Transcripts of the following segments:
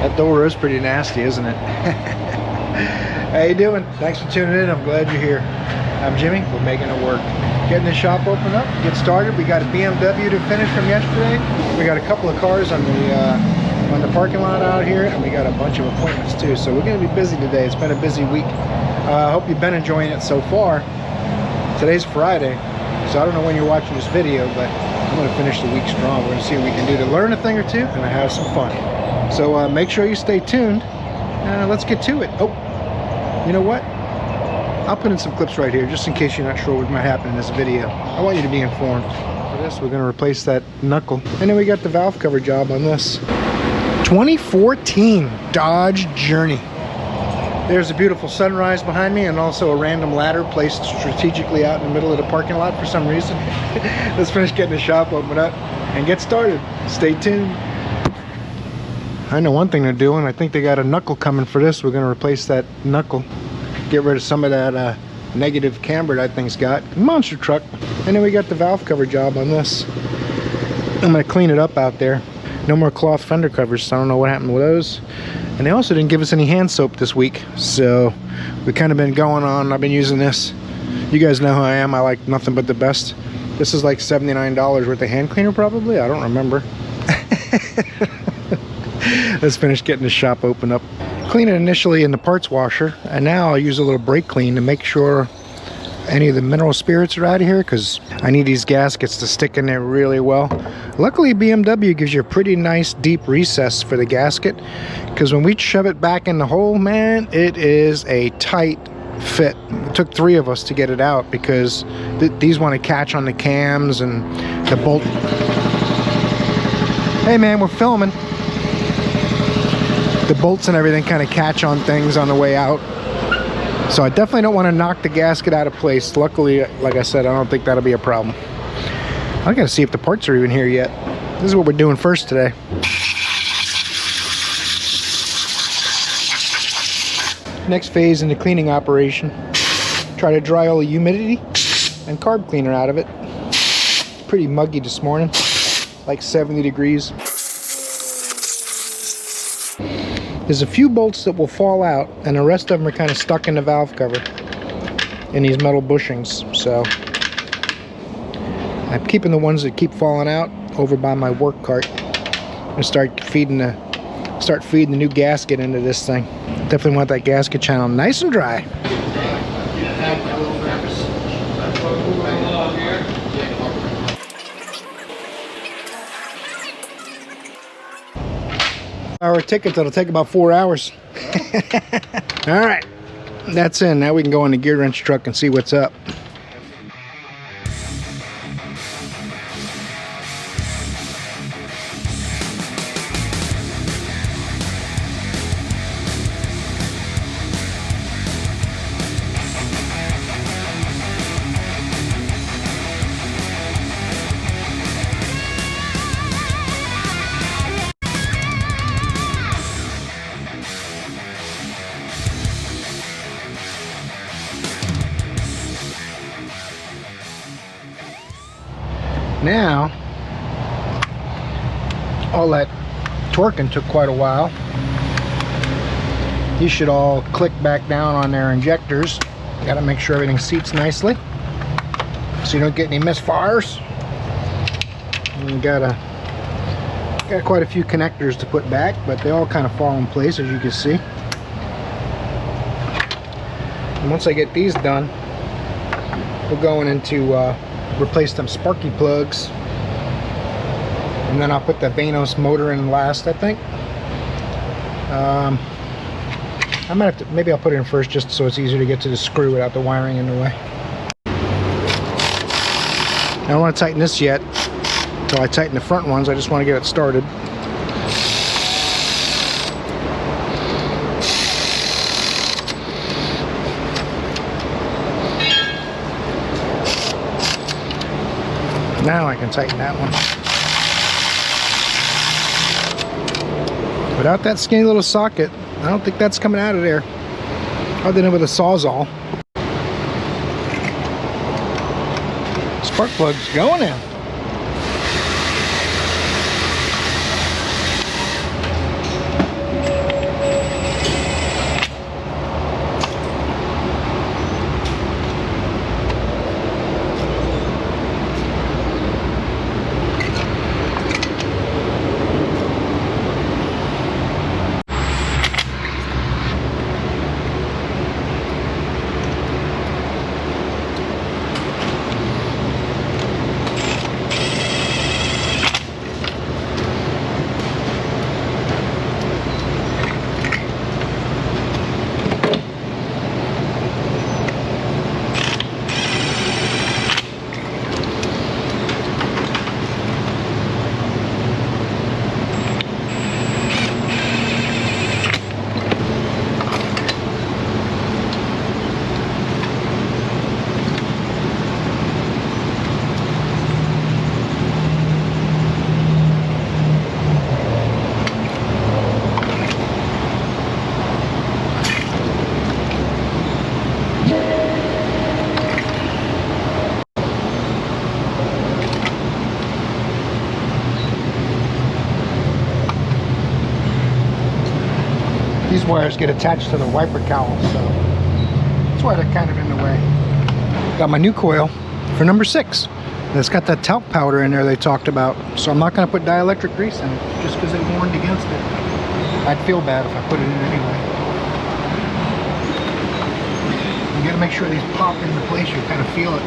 That door is pretty nasty, isn't it? How you doing? Thanks for tuning in. I'm glad you're here. I'm Jimmy. We're making it work. Getting the shop open up, get started. We got a BMW to finish from yesterday. We got a couple of cars on the parking lot out here, and we got a bunch of appointments too. So we're going to be busy today. It's been a busy week. I hope you've been enjoying it so far. Today's Friday, so I don't know when you're watching this video, but I'm going to finish the week strong. We're going to see what we can do to learn a thing or two and have some fun. So make sure you stay tuned. Let's get to it. Oh, you know what? I'll put in some clips right here just in case you're not sure what might happen in this video. I want you to be informed. For this, we're going to replace that knuckle. And then we got the valve cover job on this 2014 Dodge Journey. There's a beautiful sunrise behind me and also a random ladder placed strategically out in the middle of the parking lot for some reason. Let's finish getting the shop open up and get started. Stay tuned. I know one thing they're doing. I think they got a knuckle coming for this. We're going to replace that knuckle. Get rid of some of that negative camber that thing's got. Monster truck. And then we got the valve cover job on this. I'm going to clean it up out there. No more cloth fender covers, so I don't know what happened with those. And they also didn't give us any hand soap this week, so we kind of been going on. I've been using this. You guys know who I am. I like nothing but the best. This is like $79 worth of hand cleaner probably. I don't remember. Let's finish getting the shop open up. Clean it initially in the parts washer, and now I'll use a little brake clean to make sure any of the mineral spirits are out of here, because I need these gaskets to stick in there really well. Luckily BMW gives you a pretty nice deep recess for the gasket, because when we shove it back in the hole, man, it is a tight fit. It took 3 of us to get it out because these want to catch on the cams and the bolt. Hey man, we're filming. The bolts and everything kind of catch on things on the way out. So I definitely don't want to knock the gasket out of place. Luckily, like I said, I don't think that'll be a problem. I gotta see if the parts are even here yet. This is what we're doing first today. Next phase in the cleaning operation. Try to dry all the humidity and carb cleaner out of it. Pretty muggy this morning, like 70 degrees. There's a few bolts that will fall out, and the rest of them are kind of stuck in the valve cover in these metal bushings. So I'm keeping the ones that keep falling out over by my work cart. I'm gonna start feeding the new gasket into this thing. Definitely want that gasket channel nice and dry. Our ticket that'll take about 4 hours. All right, that's in. Now we can go in the gear wrench truck and see what's up. Now, all that torquing took quite a while. These should all click back down on their injectors. Got to make sure everything seats nicely so you don't get any misfires. And you got quite a few connectors to put back, but they all kind of fall in place, as you can see. And once I get these done, we're going into replace them sparky plugs, and then I'll put the Vanos motor in last, I think. I might have to, maybe I'll put it in first just so it's easier to get to the screw without the wiring in the way. I don't want to tighten this yet until I tighten the front ones. I just want to get it started. Now I can tighten that one. Without that skinny little socket, I don't think that's coming out of there, other than with a Sawzall. Spark plug's going in. these wires get attached to the wiper cowl, so that's why they're kind of in the way. Got my new coil for number 6. It's got that talc powder in there they talked about, so I'm not going to put dielectric grease in it just because they warned against it. I'd feel bad if I put it in anyway. You got to make sure these pop into place. You kind of feel it.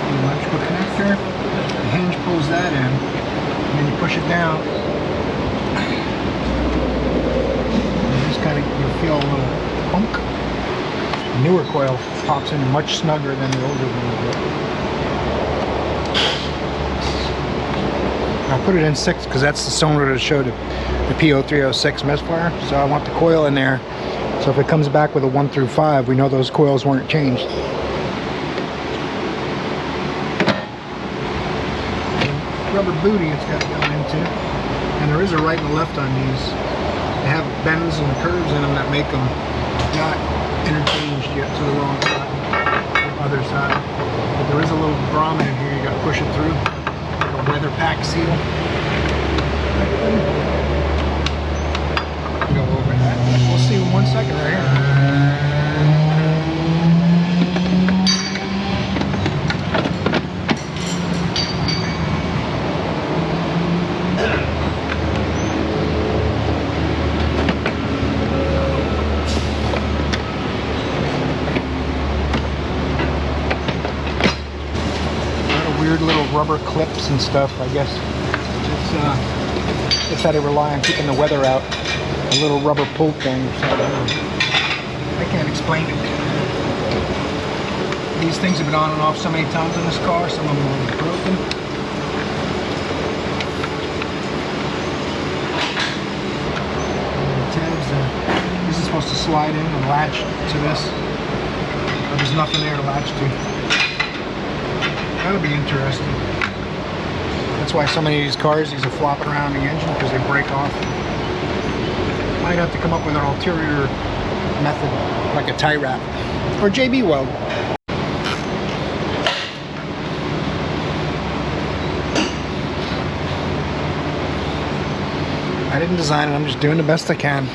The electrical connector, the hinge pulls that in, and then you push it down. You just kind of feel a little punk. The newer coil pops in much snugger than the older one. I put it in 6 because that's the cylinder that showed the P0306 misfire. So I want the coil in there. So if it comes back with a 1 through 5, we know those coils weren't changed. Rubber booty it's got to go into. And there is a right and a left on these. They have bends and curves in them that make them not interchanged yet to the wrong side, the other side. But there is a little grommet in here, you got to push it through, like a weather pack seal. Go over that. We'll see in 1 second right here. Weird little rubber clips and stuff, I guess. It's how they rely on keeping the weather out. A little rubber pull thing or something. I can't explain it. These things have been on and off so many times in this car. Some of them are broken. The tabs, this is supposed to slide in and latch to this. But there's nothing there to latch to. That'll be interesting. That's why so many of these cars, these are flopping around the engine because they break off. Might have to come up with an ulterior method, like a tie wrap or JB weld. I didn't design it, I'm just doing the best I can.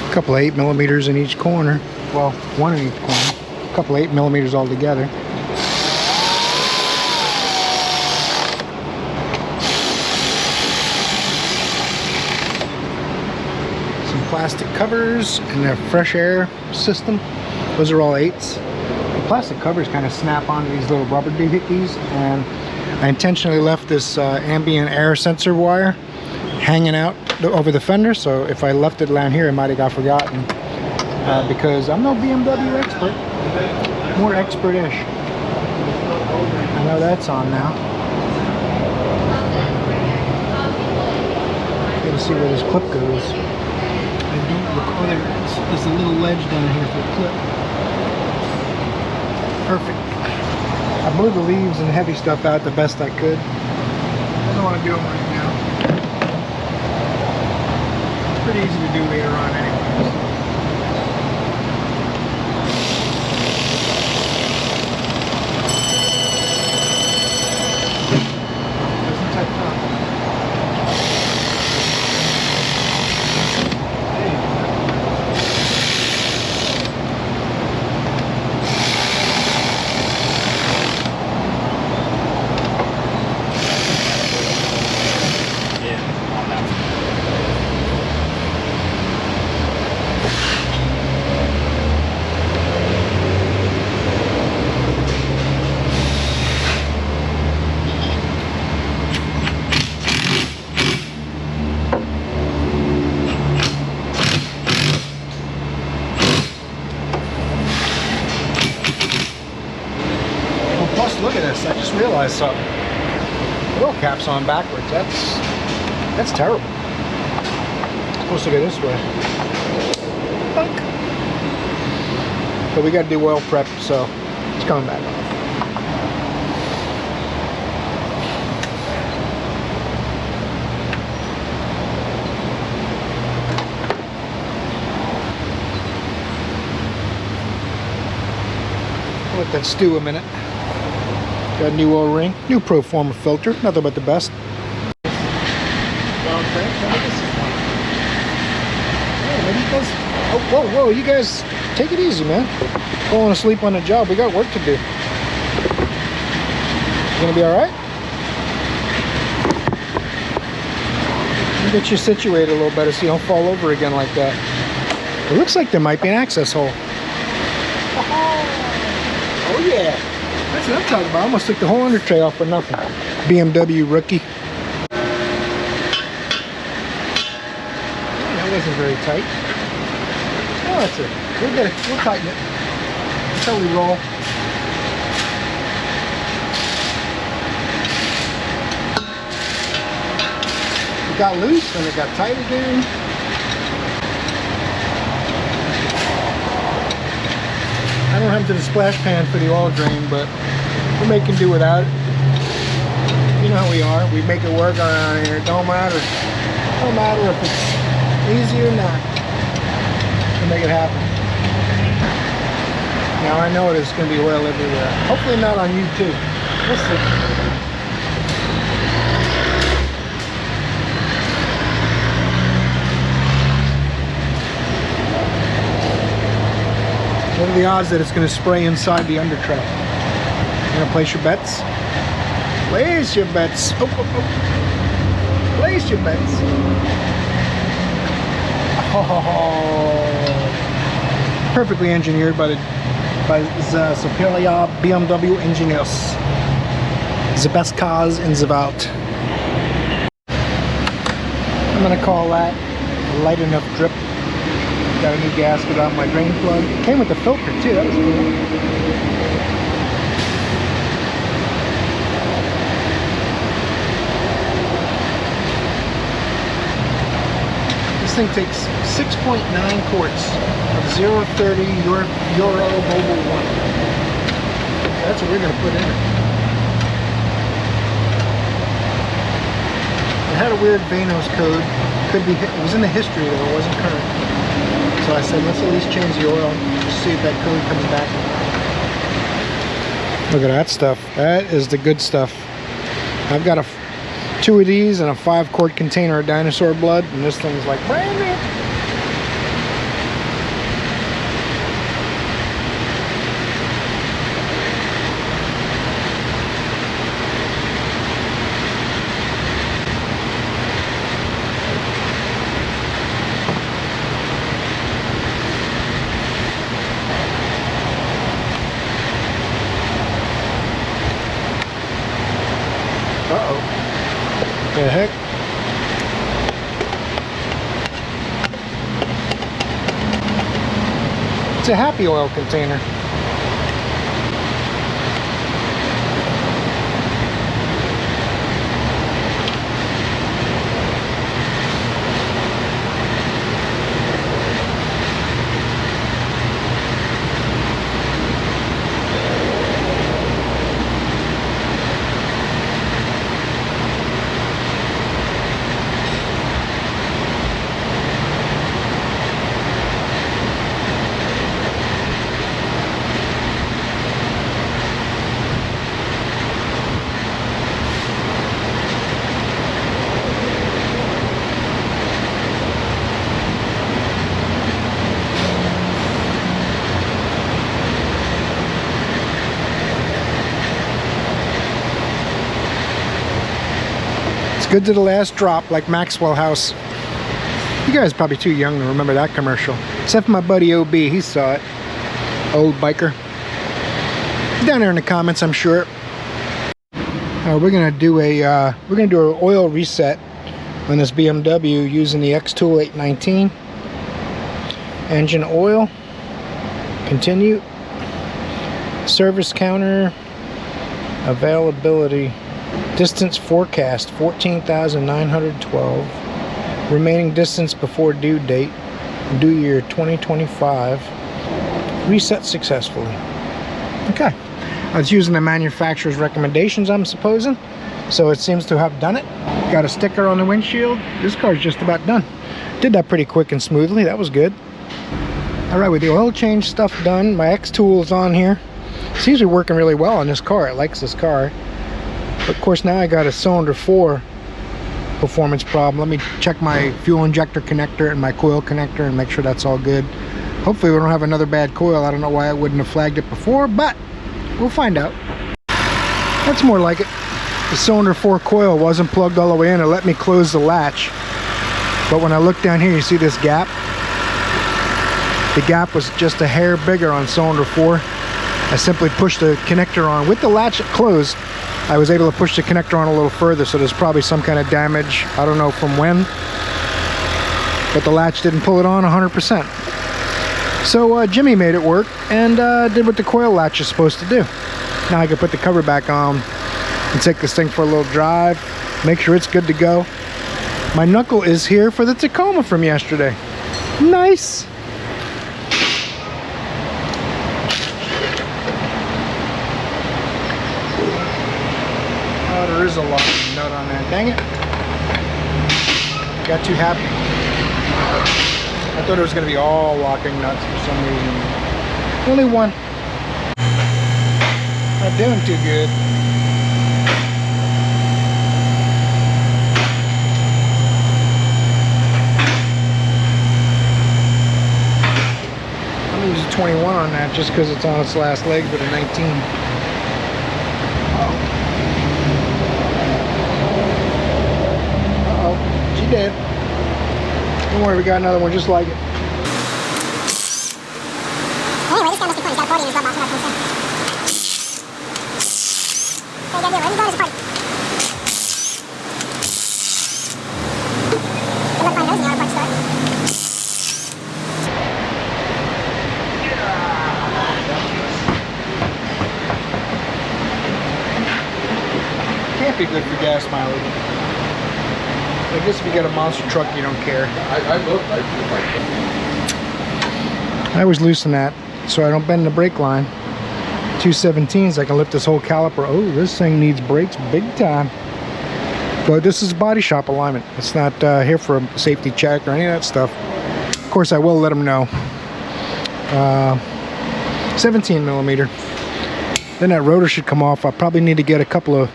A couple of 8mm in each corner. Well, one in each corner. A couple of 8mm all together. Some plastic covers and a fresh air system. Those are all 8s. The plastic covers kind of snap onto these little rubber doohickeys, and I intentionally left this ambient air sensor wire hanging out over the fender, so if I left it down here I might have got forgotten, because I'm no BMW expert, more expert-ish. I know that's on now. Gotta see where this clip goes. I don't recall, there's a little ledge down here for the clip. Perfect. I blew the leaves and heavy stuff out the best I could. I don't want to do them right now. Pretty easy to do later on anyways. Doesn't touch up. Look at this, I just realized something. Oil cap's on backwards. That's terrible. It's supposed to go this way. Bunk. But we gotta do oil prep, so it's coming back off. that stew a minute. Got a new oil ring, new Pro Forma filter, nothing but the best. Oh, whoa, whoa, you guys take it easy, man. Falling asleep on the job, we got work to do. You gonna be all right? Let me get you situated a little better so you don't fall over again like that. It looks like there might be an access hole. Oh yeah, that's what I'm talking about. I almost took the whole under tray off for nothing. BMW rookie. That wasn't very tight. Oh, that's it. We'll get it. We'll tighten it. That's how we roll. It got loose and it got tight again. I don't have to the splash pan for the oil drain, but we're making do without it. You know how we are. We make it work around here. It don't matter. Don't matter if it's easy or not. We'll make it happen. Now I know there's going to be oil everywhere. Hopefully not on you too. We'll see. What are the odds that it's going to spray inside the under tray? You going to place your bets? Place your bets. Oh, oh, oh. Place your bets. Oh, perfectly engineered by the superior BMW engineers. The best cars in the world. I'm going to call that a light enough drip. Got a new gasket on my drain plug. It came with the filter too, that was cool. This thing takes 6.9 quarts of 030 Euro Mobile 1. That's what we're going to put in it. It had a weird Vanos code. Could be, it was in the history though, it wasn't current. So I said, let's at least change the oil, just see if that code comes back. Look at that stuff. That is the good stuff. I've got 2 of these and a 5-quart container of dinosaur blood, and this thing's like brand new. Uh-oh. What the heck? It's a Happy Oil container. Good to the last drop, like Maxwell House. You guys are probably too young to remember that commercial. Except for my buddy OB, he saw it. Old biker. Down there in the comments, I'm sure. We're gonna do an oil reset on this BMW using the X-Tool 819. Engine oil. Continue. Service counter. Availability. Distance forecast 14,912. Remaining distance before due date, due year 2025. Reset successfully. Okay. I was using the manufacturer's recommendations, I'm supposing. So it seems to have done it. Got a sticker on the windshield. This car's just about done. Did that pretty quick and smoothly. That was good. Alright, with the oil change stuff done, my X-Tool's on here. Seems to be working really well on this car. It likes this car. But of course now I got a cylinder 4 performance problem. Let me check my fuel injector connector and my coil connector and make sure that's all good. Hopefully we don't have another bad coil. I don't know why I wouldn't have flagged it before, but we'll find out. That's more like it. The cylinder 4 coil wasn't plugged all the way in. It let me close the latch. But when I look down here, you see this gap? The gap was just a hair bigger on cylinder 4. I simply pushed the connector on. With the latch closed, I was able to push the connector on a little further, so there's probably some kind of damage. I don't know from when. But the latch didn't pull it on 100%. So Jimmy made it work and did what the coil latch is supposed to do. Now I can put the cover back on and take this thing for a little drive, make sure it's good to go. My knuckle is here for the Tacoma from yesterday. Nice! Oh, there is a locking nut on that. Dang it. I got too happy. I thought it was going to be all locking nuts for some reason. Only one. Not doing too good. I'm going to use a 21 on that just because it's on its last legs with a 19. Uh-oh. She did. Don't worry, we got another one just like it. Anyway, this guy must be putting his got a party in his glove box. What do you gotta do? Where's he going? His party. Good luck finding those in the auto parts store. Can't be good for gas mileage. I guess if you got a monster truck, you don't care. I always loosen that so I don't bend the brake line. 217s, I can lift this whole caliper. Oh, this thing needs brakes big time. But this is body shop alignment. It's not here for a safety check or any of that stuff. Of course, I will let them know. 17 millimeter. Then that rotor should come off. I probably need to get a couple of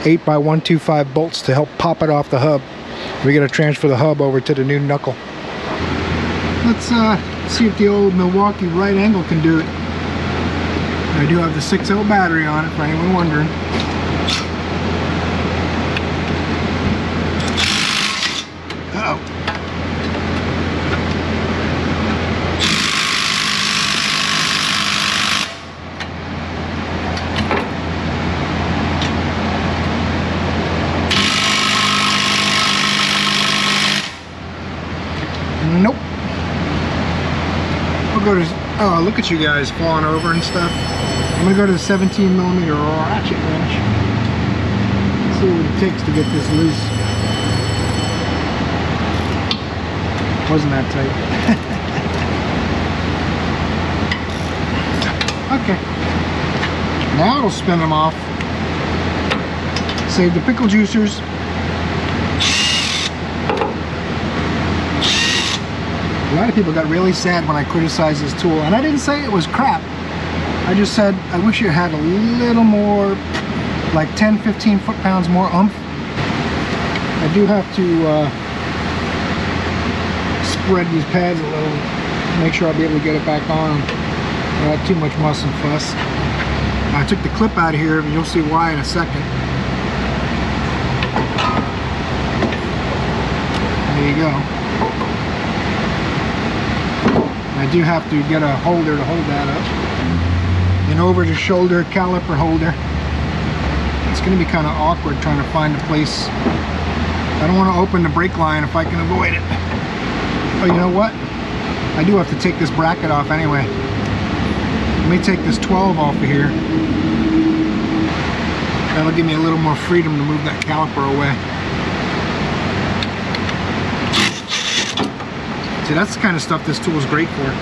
8x125 bolts to help pop it off the hub. We got to transfer the hub over to the new knuckle. Let's see if the old Milwaukee right angle can do it. I do have the 6.0 battery on it for anyone wondering. Uh-oh. Nope. We'll go to, oh, look at you guys falling over and stuff. I'm gonna go to the 17 millimeter ratchet wrench. See what it takes to get this loose. Wasn't that tight? Okay. Now it'll spin them off. Save the pickle juicers. A lot of people got really sad when I criticized this tool, and I didn't say it was crap. I just said I wish it had a little more, like 10-15 foot-pounds more oomph. I do have to spread these pads a little, make sure I'll be able to get it back on without too much muss and fuss. I took the clip out of here, and you'll see why in a second. There you go. I do have to get a holder to hold that up. An over the shoulder caliper holder. It's going to be kind of awkward trying to find a place. I don't want to open the brake line if I can avoid it. Oh, you know what? I do have to take this bracket off anyway. Let me take this 12 off of here. That'll give me a little more freedom to move that caliper away. See, that's the kind of stuff this tool is great for.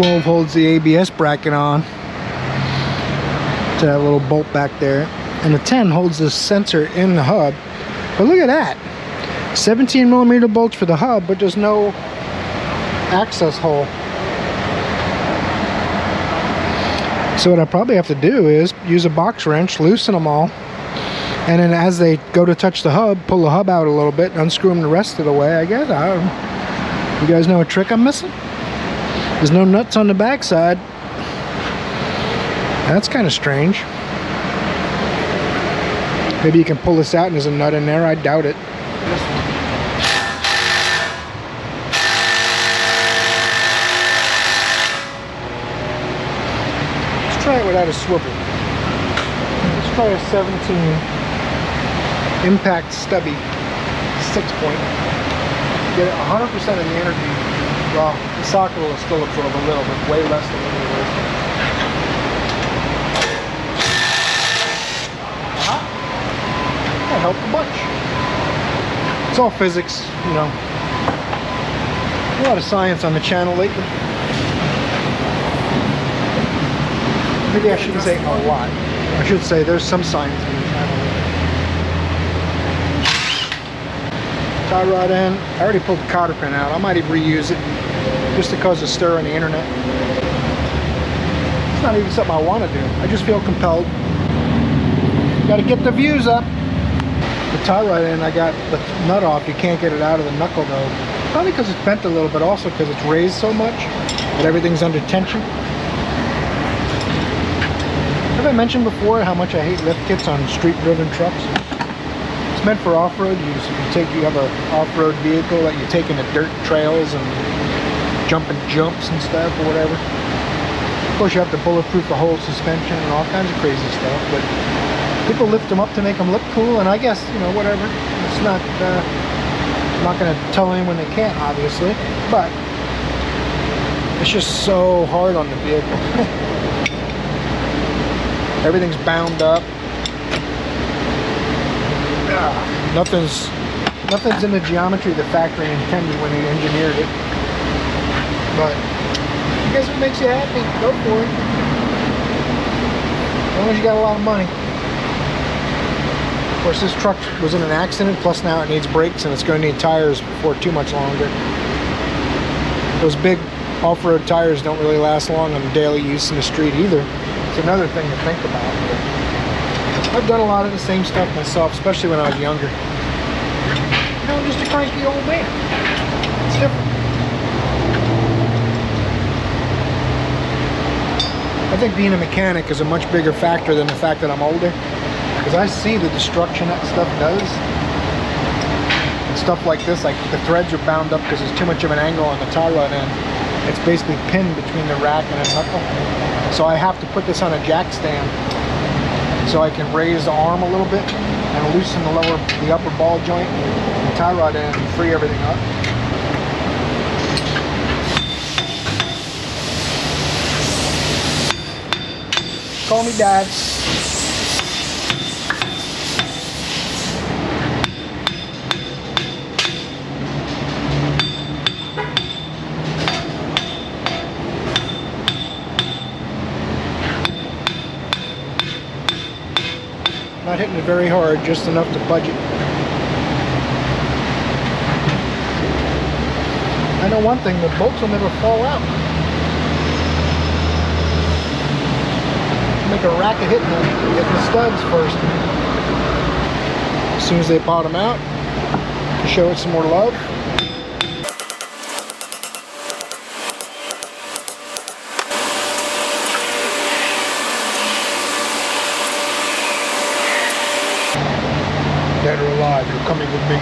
12 holds the ABS bracket on to that little bolt back there, and the 10 holds the sensor in the hub. But look at that, 17mm bolts for the hub, but there's no access hole. So what I probably have to do is use a box wrench, loosen them all, and then as they go to touch the hub, pull the hub out a little bit, unscrew them the rest of the way, I guess. I don't know. You guys know a trick I'm missing? There's no nuts on the backside. That's kind of strange. Maybe you can pull this out and there's a nut in there. I doubt it. Let's try it without a swivel. Let's try a 17 impact stubby 6-point. Get 100% of the energy. Well, the socket will still absorb a little, but way less than it was. That helped a bunch. It's all physics, you know. A lot of science on the channel lately. Maybe I shouldn't say a lot. I should say there's some science on the channel lately. Tie rod end. I already pulled the cotter pin out. I might even reuse it just to cause a stir on the internet. It's not even something I want to do. I just feel compelled. Got to get the views up. The tie rod end, I got the nut off. You can't get it out of the knuckle though. Probably because it's bent a little bit, also because it's raised so much that everything's under tension. Have I mentioned before how much I hate lift kits on street-driven trucks? It's meant for off-road use. You have an off-road vehicle that you take into dirt trails and jumping jumps and stuff or whatever. Of course, you have to bulletproof the whole suspension and all kinds of crazy stuff, but people lift them up to make them look cool, and I guess, you know, whatever. It's not, I'm not going to tell anyone they can't, obviously, but it's just so hard on the vehicle. Everything's bound up. Nothing's in the geometry the factory intended when they engineered it. But I guess if it makes you happy, go for it. As long as you got a lot of money. Of course, this truck was in an accident, plus now it needs brakes and it's going to need tires for too much longer. Those big off-road tires don't really last long on daily use in the street either. It's another thing to think about. But I've done a lot of the same stuff myself, especially when I was younger. You know, I'm just a cranky old man. It's different. I think being a mechanic is a much bigger factor than the fact that I'm older. Because I see the destruction that stuff does. And stuff like this, like the threads are bound up because there's too much of an angle on the tie rod end. It's basically pinned between the rack and the knuckle. So I have to put this on a jack stand so I can raise the arm a little bit and loosen the upper ball joint and the tie rod end and free everything up. Call me Dad. Not hitting it very hard, just enough to budget. I know one thing, the bolts will never fall out. Make a racket hitting the studs first. As soon as they bottom out, show it some more love. Dead or alive, you're coming with me.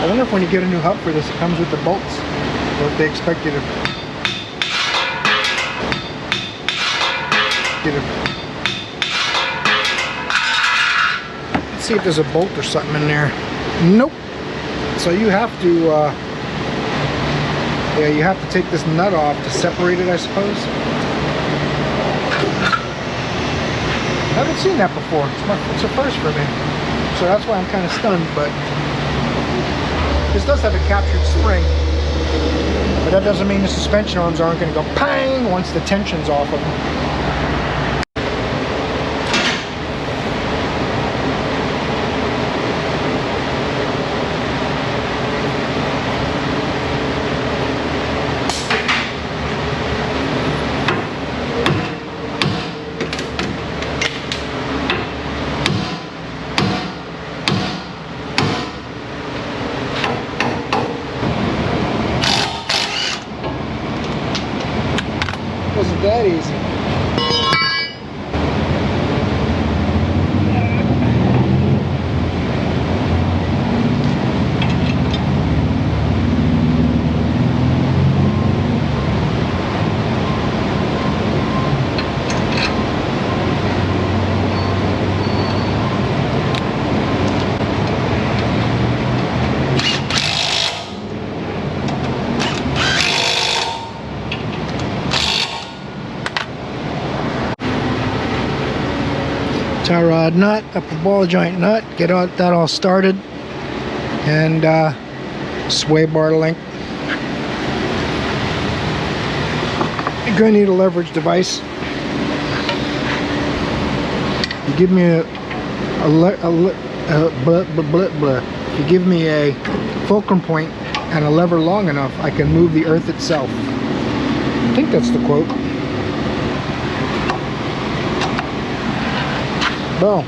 I wonder if when you get a new hub for this, it comes with the bolts, or if they expect you to get it. Let's see if there's a bolt or something in there. Nope. So you have to, yeah, you have to take this nut off to separate it, I suppose. I haven't seen that before. It's a first for me. So that's why I'm kind of stunned, but this does have a captured spring. But that doesn't mean the suspension arms aren't going to go pang once the tension's off of them. Wasn't that easy. Tie rod nut, upper ball joint nut, get that all started, and sway bar link. You're going to need a leverage device. You give me If you give me a fulcrum point and a lever long enough, I can move the earth itself. I think that's the quote. Boom.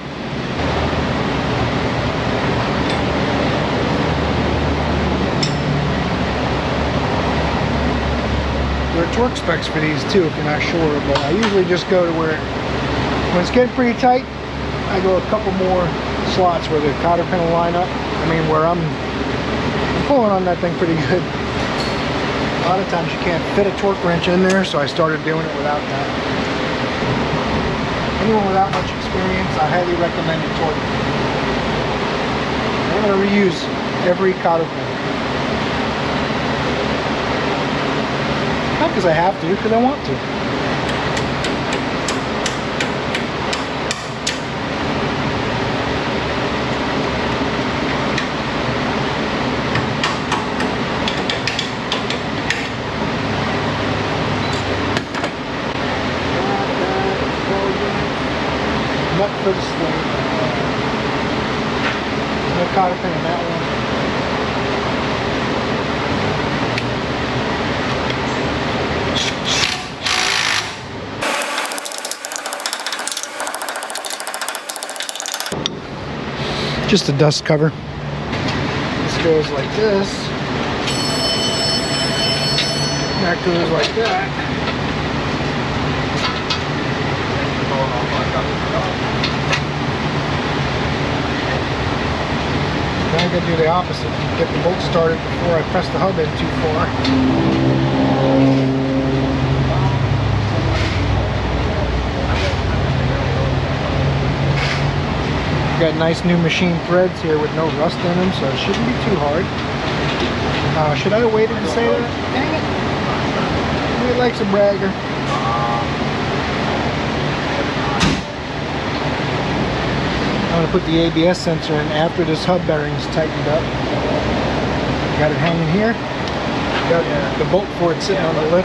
There are torque specs for these too, if you're not sure, but I usually just go to where, when it's getting pretty tight, I go a couple more slots where the cotter pin will line up. I mean, where I'm pulling on that thing pretty good. A lot of times you can't fit a torque wrench in there, so I started doing it without that. Anyone without much experience, I highly recommend a torque. I'm going to reuse every cotter pin. Not because I have to, because I want to. Nut for the swing. There's no cotter pin in that one. Just a dust cover. This goes like this. That goes like that. Then I gotta do the opposite. Get the bolt started before I press the hub in too far. Got nice new machine threads here with no rust in them, so it shouldn't be too hard. Should I have waited to say that? Dang it. He likes a bragger. I'm going to put the ABS sensor in after this hub bearing is tightened up. Got it hanging here. Got the bolt for it sitting on the lip.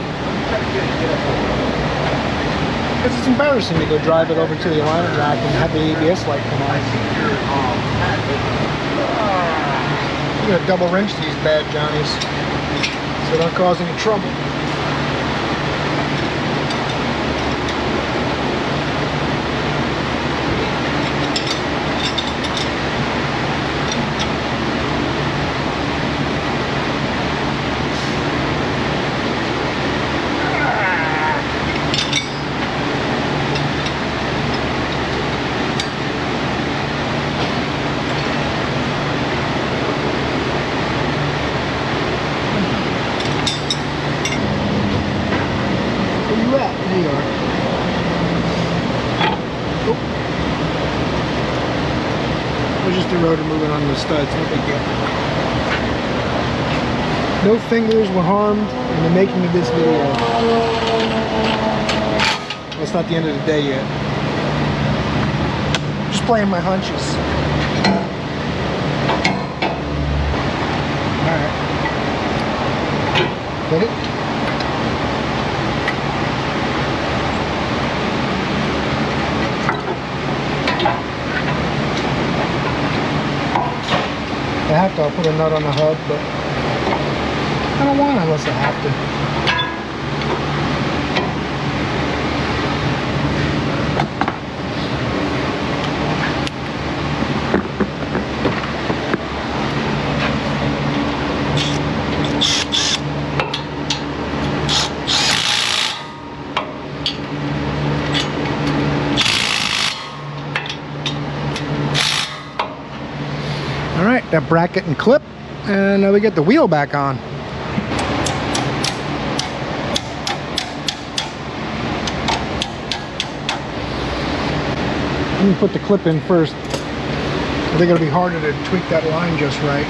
Because it's embarrassing to go drive it over to the alignment rack and have the ABS light come on. I'm going to double wrench these bad Johnnies so they don't cause any trouble. Just the rotor moving on the studs, no big deal. No fingers were harmed in the making of this video. Well, it's not the end of the day yet. Just playing my hunches. Alright. Get it? I have to, I'll put a nut on the hub, but I don't want it unless I have to. Alright, that bracket and clip, and now we get the wheel back on. Let me put the clip in first. I think it'll be harder to tweak that line just right.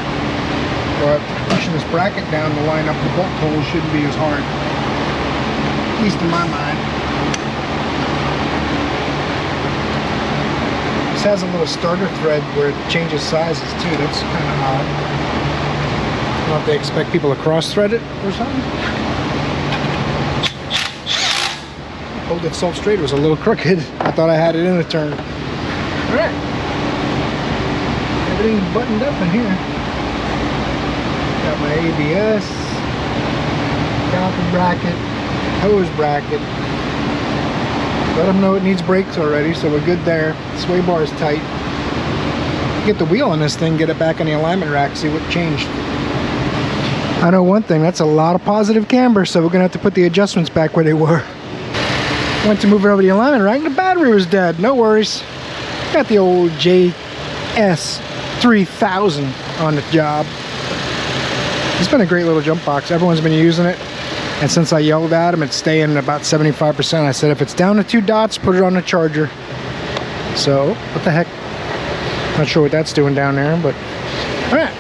But pushing this bracket down to line up the bolt holes shouldn't be as hard. At least in my mind. This has a little starter thread where it changes sizes too. That's kind of odd. I don't know if they expect people to cross thread it or something. Hold it so straight, it was a little crooked. I thought I had it in a turn. Alright. Everything's buttoned up in here. Got my ABS, caliper bracket, hose bracket. Let them know it needs brakes already, so we're good there. Sway bar is tight. Get the wheel on this thing, get it back on the alignment rack, see what changed. I know one thing, that's a lot of positive camber, so we're gonna have to put the adjustments back where they were. Went to move it over the alignment rack, the battery was dead. No worries. Got the old JS3000 on the job. It's been a great little jump box. Everyone's been using it. And since I yelled at them, it's staying about 75%. I said, if it's down to 2 dots, put it on the charger. So, what the heck? Not sure what that's doing down there, but all right.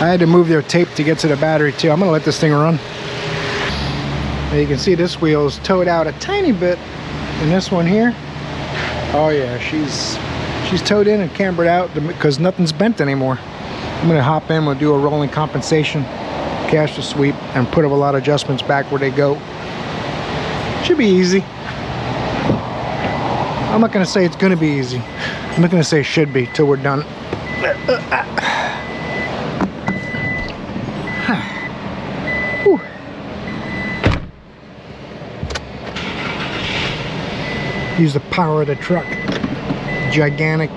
I had to move their tape to get to the battery too. I'm gonna let this thing run. Now you can see this wheel is towed out a tiny bit. And this one here, oh yeah, she's towed in and cambered out because nothing's bent anymore. I'm gonna hop in, we'll do a rolling compensation, cash the sweep, and put a lot of adjustments back where they go. Should be easy. I'm not gonna say it's gonna be easy. I'm not gonna say it should be till we're done. Use the power of the truck. Gigantic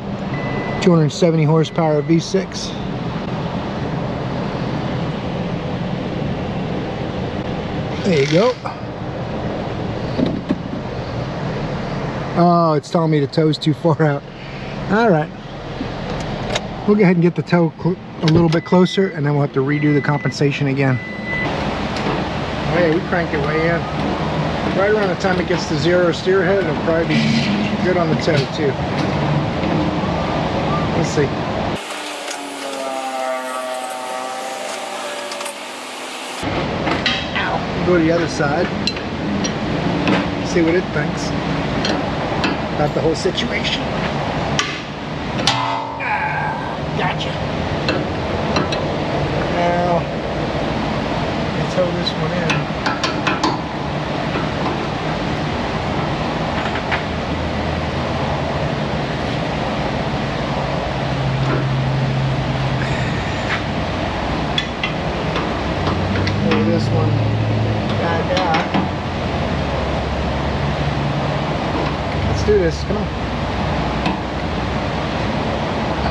270 horsepower V6. There you go. Oh, it's telling me the toe's too far out. Alright. We'll go ahead and get the toe a little bit closer, and then we'll have to redo the compensation again. Hey, we crank it way in. Right around the time it gets to 0 steer head, it'll probably be good on the toe too. Let's see. Ow. Go to the other side. See what it thinks about the whole situation. Gotcha. Now, let's tow this one in. This one back out. Let's do this, come on.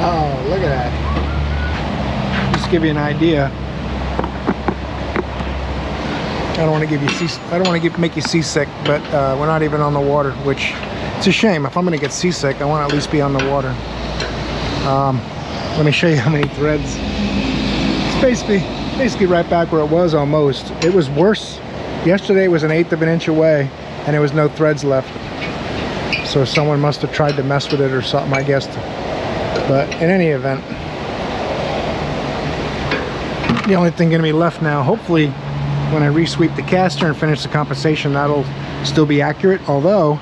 Oh, look at that. Just to give you an idea. I don't want to give you make you seasick, but we're not even on the water, which it's a shame. If I'm going to get seasick, I want to at least be on the water. Let me show you how many threads. It's basically right back where it was almost. It was worse. Yesterday it was 1/8 of an inch away and there was no threads left. So someone must have tried to mess with it or something, I guess. But in any event, the only thing going to be left now, hopefully when I resweep the caster and finish the compensation, that'll still be accurate. Although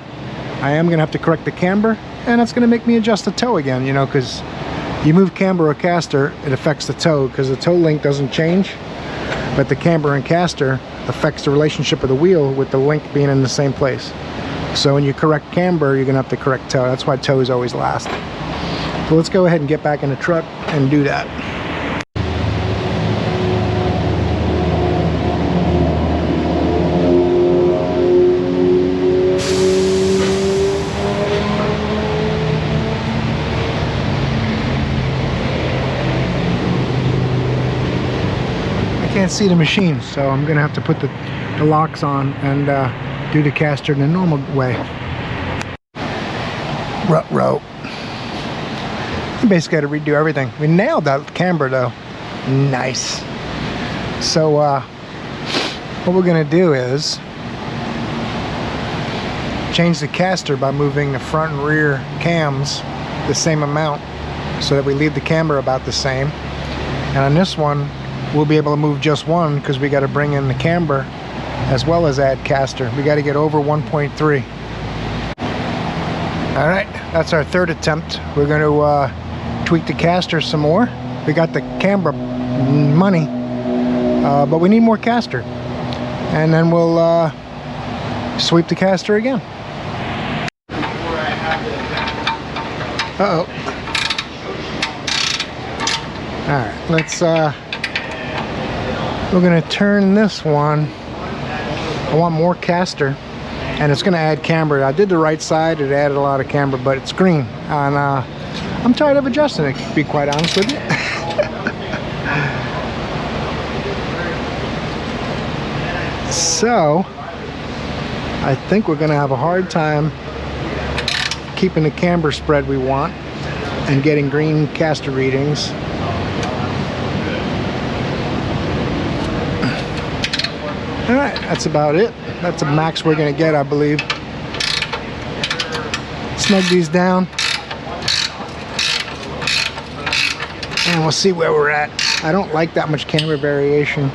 I am going to have to correct the camber, and that's going to make me adjust the toe again, you know, because you move camber or caster, it affects the toe because the toe length doesn't change. but the camber and caster affects the relationship of the wheel with the link being in the same place. So when you correct camber, you're gonna have to correct toe. That's why toes always last. So let's go ahead and get back in the truck and do that. Can't see the machine, so I'm gonna have to put the locks on and do the caster in the normal way. Ruh-roh. You basically had to redo everything. We nailed that camber though. Nice. So what we're gonna do is change the caster by moving the front and rear cams the same amount so that we leave the camber about the same. And on this one, we'll be able to move just one because we got to bring in the camber as well as add caster. We got to get over 1.3. All right, that's our third attempt. We're going to tweak the caster some more. We got the camber money, but we need more caster. And then we'll sweep the caster again. Uh-oh. All right, let's we're gonna turn this one. I want more caster, and it's gonna add camber. I did the right side, it added a lot of camber, but it's green, and I'm tired of adjusting it, to be quite honest with you. So I think we're gonna have a hard time keeping the camber spread we want and getting green caster readings. All right, that's about it. That's a max we're gonna get, I believe. Snug these down. And we'll see where we're at. I don't like that much camber variation.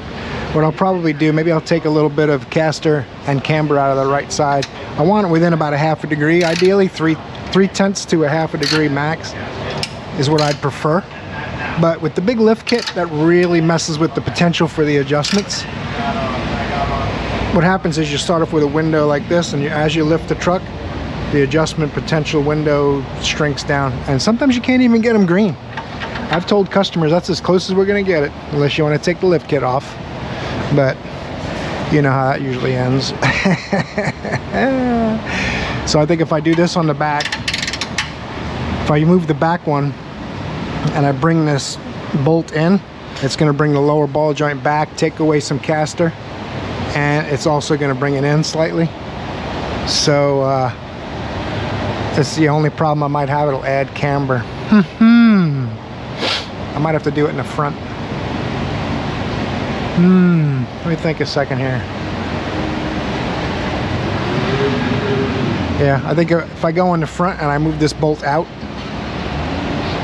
What I'll probably do, maybe I'll take a little bit of caster and camber out of the right side. I want it within about a half a degree, ideally. 3/10 to a half a degree max is what I'd prefer. But with the big lift kit, that really messes with the potential for the adjustments. What happens is you start off with a window like this, and as you lift the truck, the adjustment potential window shrinks down, and sometimes you can't even get them green. I've told customers that's as close as we're going to get it, unless you want to take the lift kit off, but you know how that usually ends. So I think if I do this on the back, if I move the back one and I bring this bolt in, it's going to bring the lower ball joint back, take away some caster, and it's also going to bring it in slightly. So that's the only problem I might have. It'll add camber. I might have to do it in the front. Let me think a second here. Yeah, I think if I go in the front and I move this bolt out,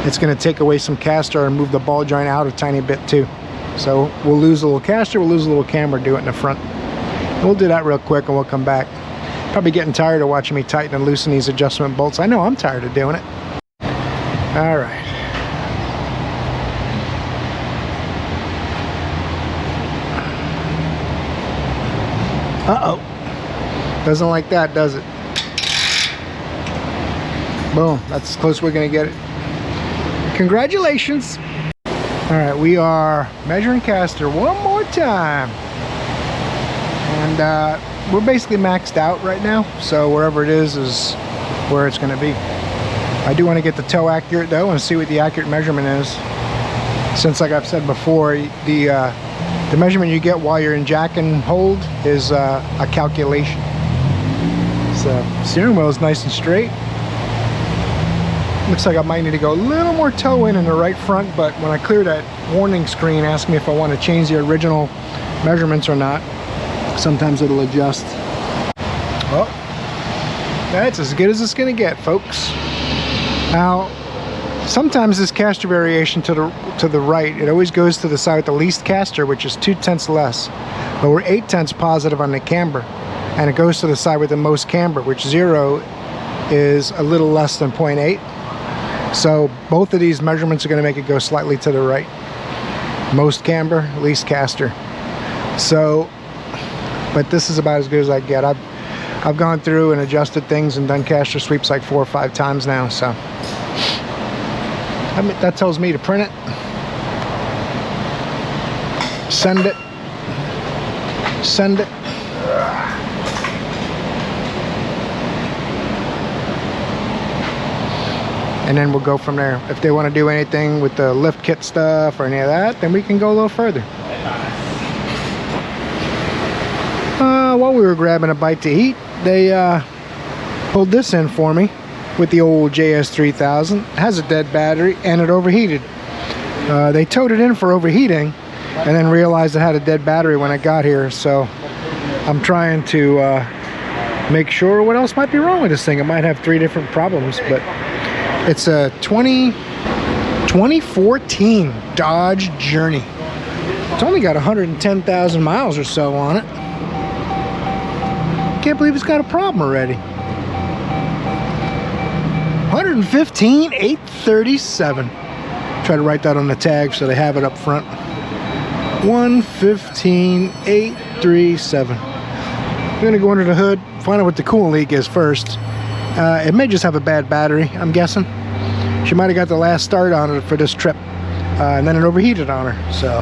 it's going to take away some caster and move the ball joint out a tiny bit too. So we'll lose a little caster, we'll lose a little camber, do it in the front. We'll do that real quick and we'll come back. Probably getting tired of watching me tighten and loosen these adjustment bolts. I know I'm tired of doing it. All right. Uh-oh. Doesn't like that, does it? Boom. That's as close as we're going to get it. Congratulations. All right, we are measuring caster one more time. And we're basically maxed out right now, so wherever it is where it's going to be. I do want to get the toe accurate though and see what the accurate measurement is, since like I've said before, the measurement you get while you're in jack and hold is a calculation. So steering wheel is nice and straight. Looks like I might need to go a little more toe in the right front, but when I clear that warning screen asking me if I want to change the original measurements or not, sometimes it'll adjust. Well, that's as good as it's going to get, folks. Now, sometimes this caster variation to the right, it always goes to the side with the least caster, which is 2/10 less. But we're 8/10 positive on the camber, and it goes to the side with the most camber, which 0 is a little less than 0.8. So both of these measurements are going to make it go slightly to the right. Most camber, least caster. So, but this is about as good as I get. I've gone through and adjusted things and done caster sweeps like 4 or 5 times now, so I mean, that tells me to print it, send it, and then we'll go from there. If they want to do anything with the lift kit stuff or any of that, then we can go a little further. While we were grabbing a bite to eat, they pulled this in for me with the old JS3000. It has a dead battery and it overheated. They towed it in for overheating and then realized it had a dead battery when it got here. So I'm trying to make sure what else might be wrong with this thing. It might have 3 different problems, but it's a 2014 Dodge Journey. It's only got 110,000 miles or so on it. Can't believe it's got a problem already. 115,837. Try to write that on the tag so they have it up front. 115,837. We're gonna go under the hood, find out what the coolant leak is first. It may just have a bad battery, I'm guessing. She might have got the last start on it for this trip, and then it overheated on her. So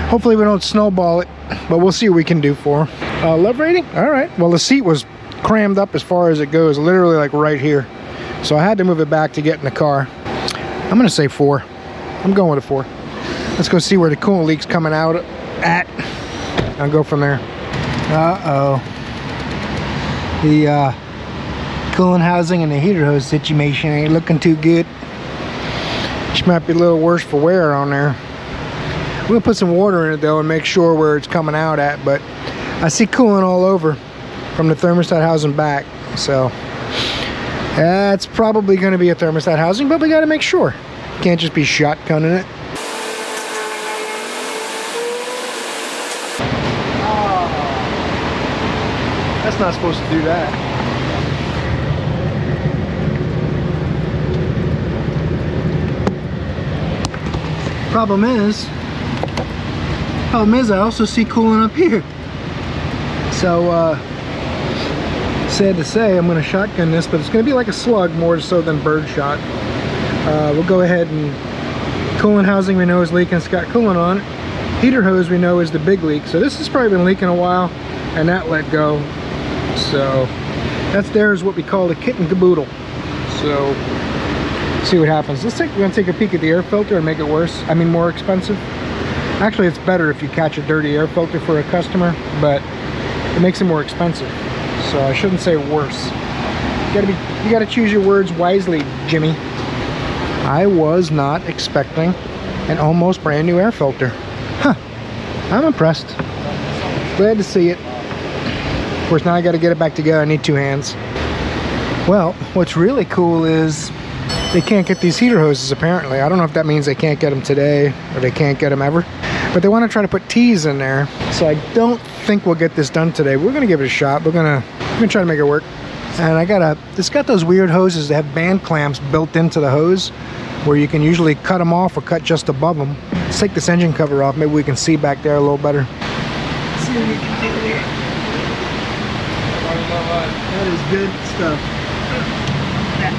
hopefully we don't snowball it, but we'll see what we can do for her. Love rating? All right. Well, the seat was crammed up as far as it goes, literally like right here. So I had to move it back to get in the car. I'm gonna say 4. I'm going with a 4. Let's go see where the coolant leak's coming out at. I'll go from there. Uh-oh. The coolant housing and the heater hose situation ain't looking too good. She might be a little worse for wear on there. I'm gonna put some water in it though and make sure where it's coming out at, but I see coolant all over from the thermostat housing back, so that's probably gonna be a thermostat housing, but we gotta make sure. Can't just be shotgunning it. Oh, that's not supposed to do that. Problem is I also see coolant up here. So sad to say, I'm going to shotgun this, but it's going to be like a slug more so than birdshot. We'll go ahead and coolant housing we know is leaking. It's got coolant on it. Heater hose we know is the big leak. So this has probably been leaking a while, and that let go. So that's there is what we call the kit and caboodle. So see what happens. We're going to take a peek at the air filter and make it worse. I mean more expensive. Actually, it's better if you catch a dirty air filter for a customer, but it makes it more expensive. So I shouldn't say worse. You gotta choose your words wisely, Jimmy. I was not expecting an almost brand new air filter. Huh. I'm impressed. Glad to see it. Of course, now I gotta get it back together. I need 2 hands. Well, what's really cool is they can't get these heater hoses apparently. I don't know if that means they can't get them today or they can't get them ever. But they want to try to put T's in there. So I don't think we'll get this done today. We're gonna give it a shot. We're gonna try to make it work. And it's got those weird hoses that have band clamps built into the hose where you can usually cut them off or cut just above them. Let's take this engine cover off. Maybe we can see back there a little better. Let's see what we can do here. That is good stuff. Yeah,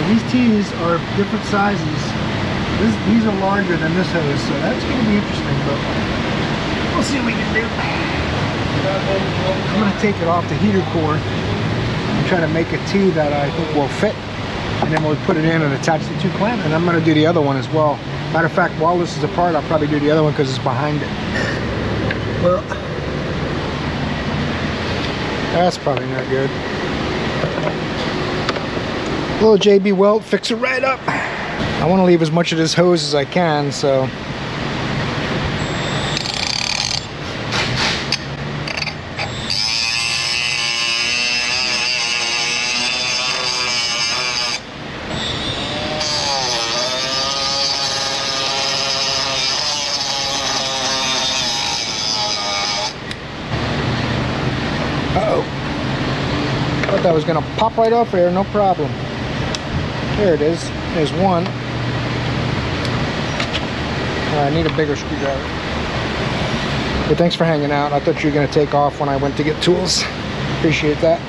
these T's are different sizes. These are larger than this hose, so that's going to be interesting, but we'll see what we can do. I'm going to take it off the heater core and try to make a T that I think will fit, and then we'll put it in and attach the 2 clamps, and I'm going to do the other one as well. Matter of fact, while this is apart, I'll probably do the other one because it's behind it. Well, that's probably not good. Little JB Welt, fix it right up. I want to leave as much of this hose as I can, so uh-oh. Thought that was gonna pop right off there, no problem. There it is. There's one. I need a bigger screwdriver. But thanks for hanging out. I thought you were going to take off when I went to get tools. Appreciate that.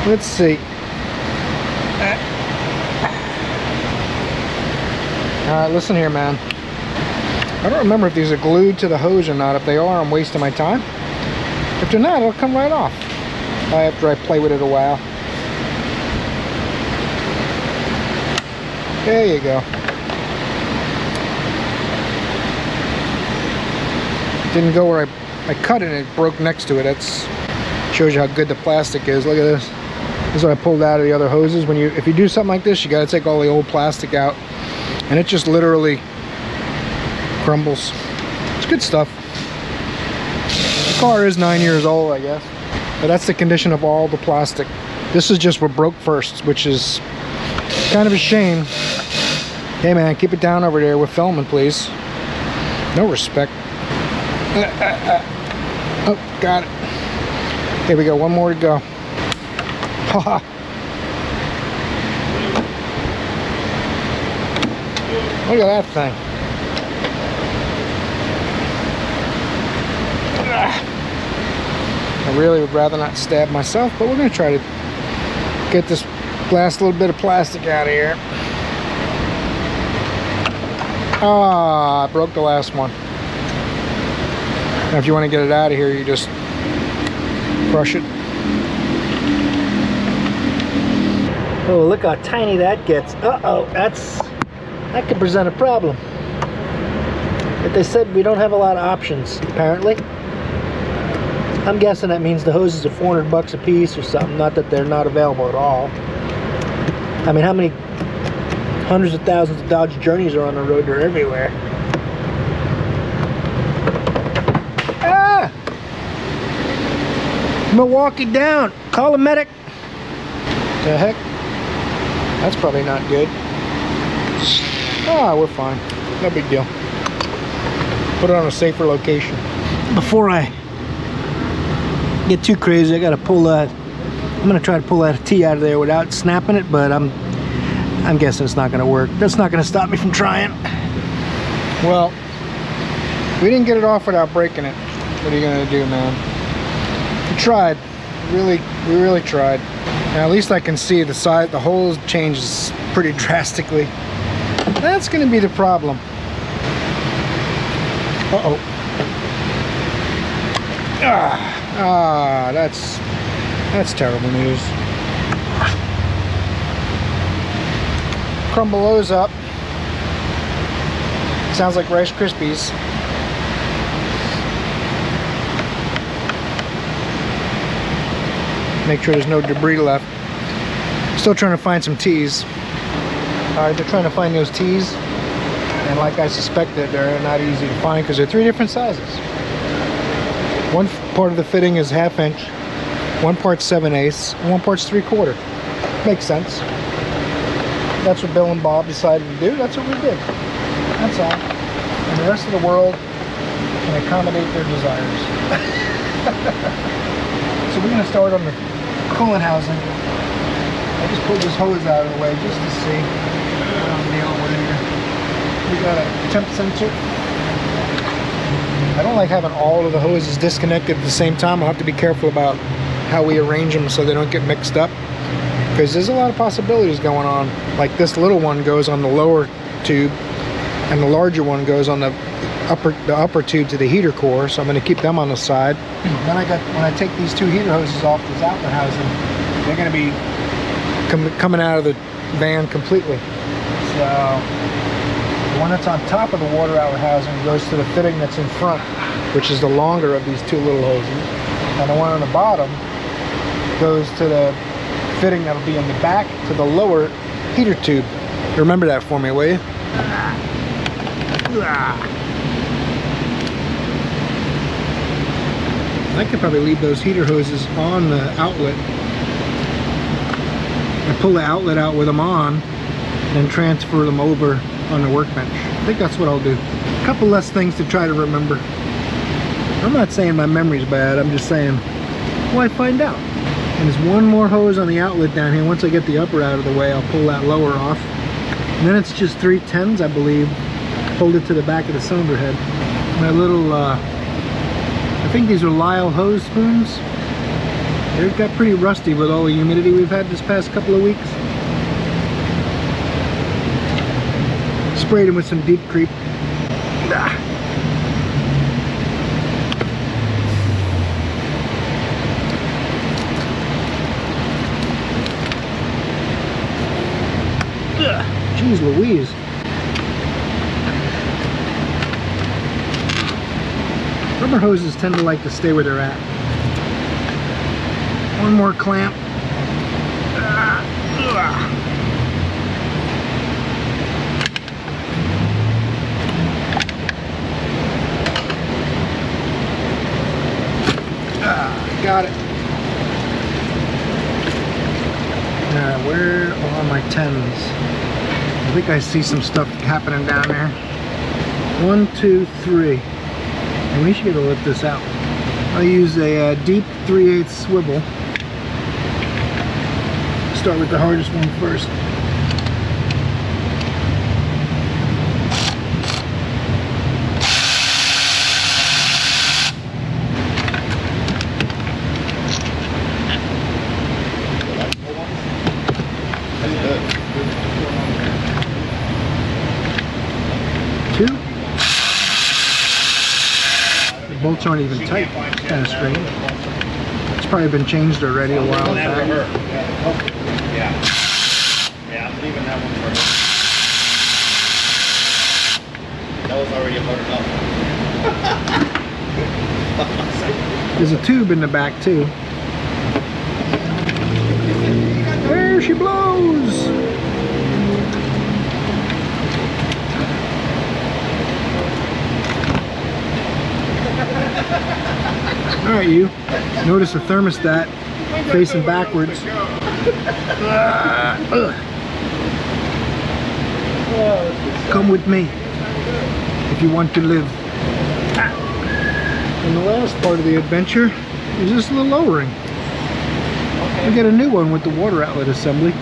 Let's see. Alright, listen here, man. I don't remember if these are glued to the hose or not. If they are, I'm wasting my time. If they're not, it'll come right off after I play with it a while. There you go. Didn't go where I cut it and it broke next to it. That's shows you how good the plastic is. Look at this. This is what I pulled out of the other hoses. If you do something like this, you got to take all the old plastic out, and it just literally crumbles. It's good stuff. The car is 9 years old, I guess, but that's the condition of all the plastic. This is just what broke first, which is kind of a shame. Hey man, keep it down over there. We're filming, please. No respect. Oh, got it. Here we go, one more to go. Haha. Look at that thing. I really would rather not stab myself, but we're going to try to get this last little bit of plastic out of here. Ah, I broke the last one. Now if you want to get it out of here, you just crush it. Oh, look how tiny that gets. Uh-oh, that could present a problem. But they said we don't have a lot of options, apparently. I'm guessing that means the hoses are 400 bucks a piece or something, not that they're not available at all. I mean, how many hundreds of thousands of Dodge Journeys are on the road? They're everywhere. Ah! Milwaukee down. Call a medic. The heck? That's probably not good. Ah, we're fine. No big deal. Put it on a safer location. Before I get too crazy, I gotta pull that. I'm gonna try to pull that T out of there without snapping it, but I'm guessing it's not gonna work. That's not gonna stop me from trying. Well, we didn't get it off without breaking it. What are you gonna do, man? We tried. We really tried. Now at least I can see the side. The hole changes pretty drastically. That's gonna be the problem. Uh-oh. That's terrible news. Crumble those up. Sounds like Rice Krispies. Make sure there's no debris left. Still trying to find some T's. Alright, they're trying to find those T's. And like I suspected, they're not easy to find because they're 3 different sizes. One part of the fitting is 1/2 inch, one part's 7/8, and one part's 3/4. Makes sense. That's what Bill and Bob decided to do. That's what we did. That's all. And the rest of the world can accommodate their desires. So we're going to start on the coolant housing. I just pulled this hose out of the way just to see. We got a temp sensor. I don't like having all of the hoses disconnected at the same time. I'll have to be careful about how we arrange them so they don't get mixed up, because there's a lot of possibilities going on. Like this little one goes on the lower tube and the larger one goes on the upper tube to the heater core, so I'm going to keep them on the side. Then when I take these 2 heater hoses off this outlet housing, they're going to be coming out of the van completely. So the one that's on top of the water outlet housing goes to the fitting that's in front, which is the longer of these 2 little hoses, and the one on the bottom goes to the fitting that'll be in the back to the lower heater tube. Remember that for me, will you? I could probably leave those heater hoses on the outlet and pull the outlet out with them on and transfer them over on the workbench. I think that's what I'll do. A couple less things to try to remember. I'm not saying my memory's bad, I'm just saying, well, I find out. And there's one more hose on the outlet down here. Once I get the upper out of the way, I'll pull that lower off. And then it's just 3/10s, I believe. Hold it to the back of the cylinder head. My little think these are Lyle hose spoons. They've got pretty rusty with all the humidity we've had this past couple of weeks. Sprayed them with some Deep Creep. Jeez Louise. Rubber hoses tend to like to stay where they're at. One more clamp. Got it. Now, where are my 10s? I think I see some stuff happening down there. 1, 2, 3. And we should be able to lift this out. I'll use a deep 3/8 swivel. Start with the hardest one first. Bolts aren't even tight. It's kind of strange. It's probably been changed already a while back. Yeah, I'm leaving that one for her. That was already loaded up. There's a tube in the back too. There she blows! Alright, you. Notice the thermostat facing backwards. Come with me if you want to live. And the last part of the adventure is this little O-ring. We got a new one with the water outlet assembly,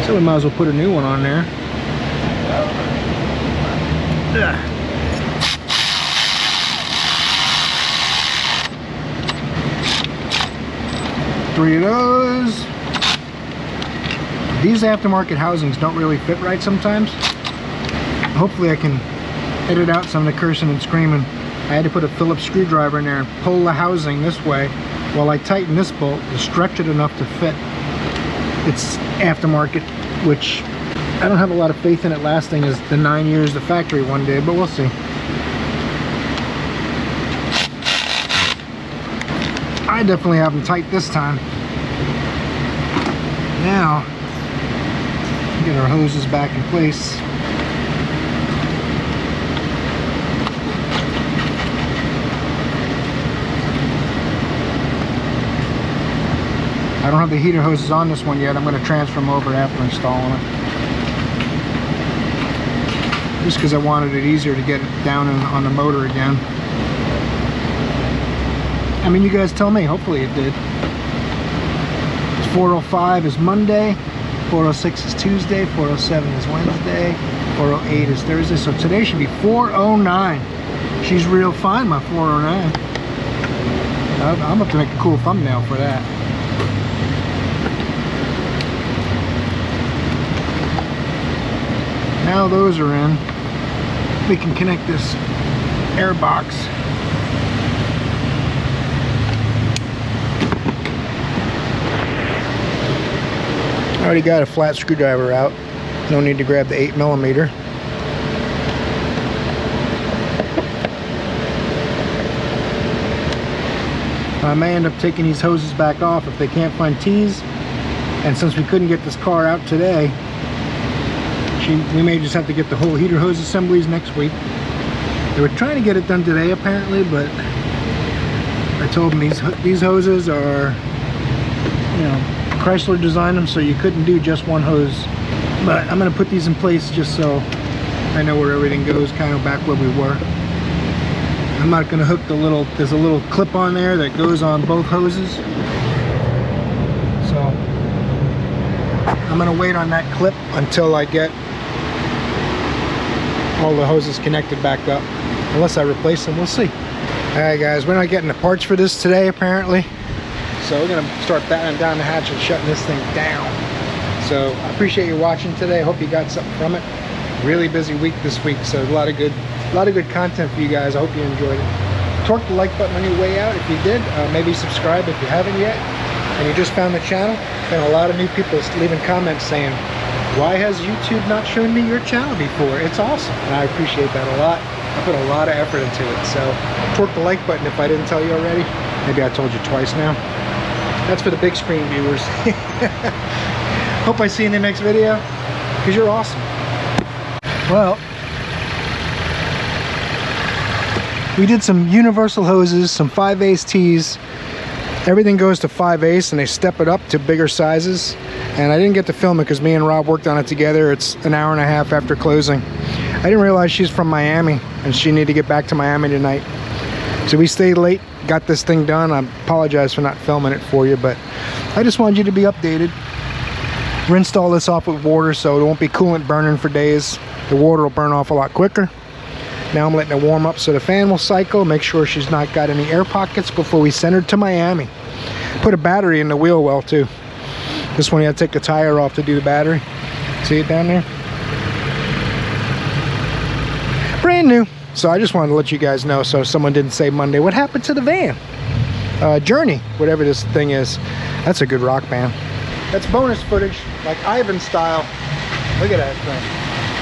so we might as well put a new one on there. 3 of those. These aftermarket housings don't really fit right sometimes. Hopefully I can edit out some of the cursing and screaming. I had to put a Phillips screwdriver in there and pull the housing this way while I tighten this bolt to stretch it enough to fit. It's aftermarket, which I don't have a lot of faith in it lasting as the 9 years the factory one did, but we'll see. I definitely have them tight this time. Now, get our hoses back in place. I don't have the heater hoses on this one yet. I'm going to transfer them over after installing it. Just because I wanted it easier to get it down on the motor again. I mean, you guys tell me. Hopefully it did. 4:05 is Monday. 4:06 is Tuesday. 4:07 is Wednesday. 4:08 is Thursday. So today should be 4:09. She's real fine, my 4:09. I'm up to make a cool thumbnail for that. Now those are in, we can connect this air box. I already got a flat screwdriver out. No need to grab the 8mm. I may end up taking these hoses back off if they can't find T's. And since we couldn't get this car out today, we may just have to get the whole heater hose assemblies next week. They were trying to get it done today apparently, but I told them these hoses are, you know, Chrysler designed them so you couldn't do just one hose. But I'm going to put these in place just so I know where everything goes, kind of back where we were. I'm not going to hook the little, there's a little clip on there that goes on both hoses. So I'm going to wait on that clip until I get all the hoses connected back up. Unless I replace them, we'll see. Alright guys, we're not getting the parts for this today apparently. So we're gonna start battening down the hatch and shutting this thing down. So I appreciate you watching today. I hope you got something from it. Really busy week this week, so a lot of good content for you guys. I hope you enjoyed it. Torque the like button on your way out if you did. Maybe subscribe if you haven't yet. And you just found the channel. Been a lot of new people leaving comments saying, why has YouTube not shown me your channel before? It's awesome, and I appreciate that a lot. I put a lot of effort into it. So torque the like button if I didn't tell you already. Maybe I told you twice now. That's for the big screen viewers. Hope I see you in the next video, because you're awesome. Well, we did some universal hoses, some 5/8 tees. Everything goes to 5/8 and they step it up to bigger sizes. And I didn't get to film it because me and Rob worked on it together. It's an hour and a half after closing. I didn't realize she's from Miami and she needed to get back to Miami tonight. So we stayed late, got this thing done. I apologize for not filming it for you, but I just wanted you to be updated. Rinsed all this off with water so there won't be coolant burning for days. The water will burn off a lot quicker. Now I'm letting it warm up so the fan will cycle. Make sure she's not got any air pockets before we send her to Miami. Put a battery in the wheel well too. This one you have to take the tire off to do the battery. See it down there? Brand new. So I just wanted to let you guys know so someone didn't say Monday, what happened to the van? Journey, whatever this thing is. That's a good rock band. That's bonus footage, like Ivan style. Look at that thing.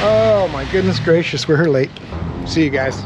Oh my goodness gracious, we're here late. See you guys.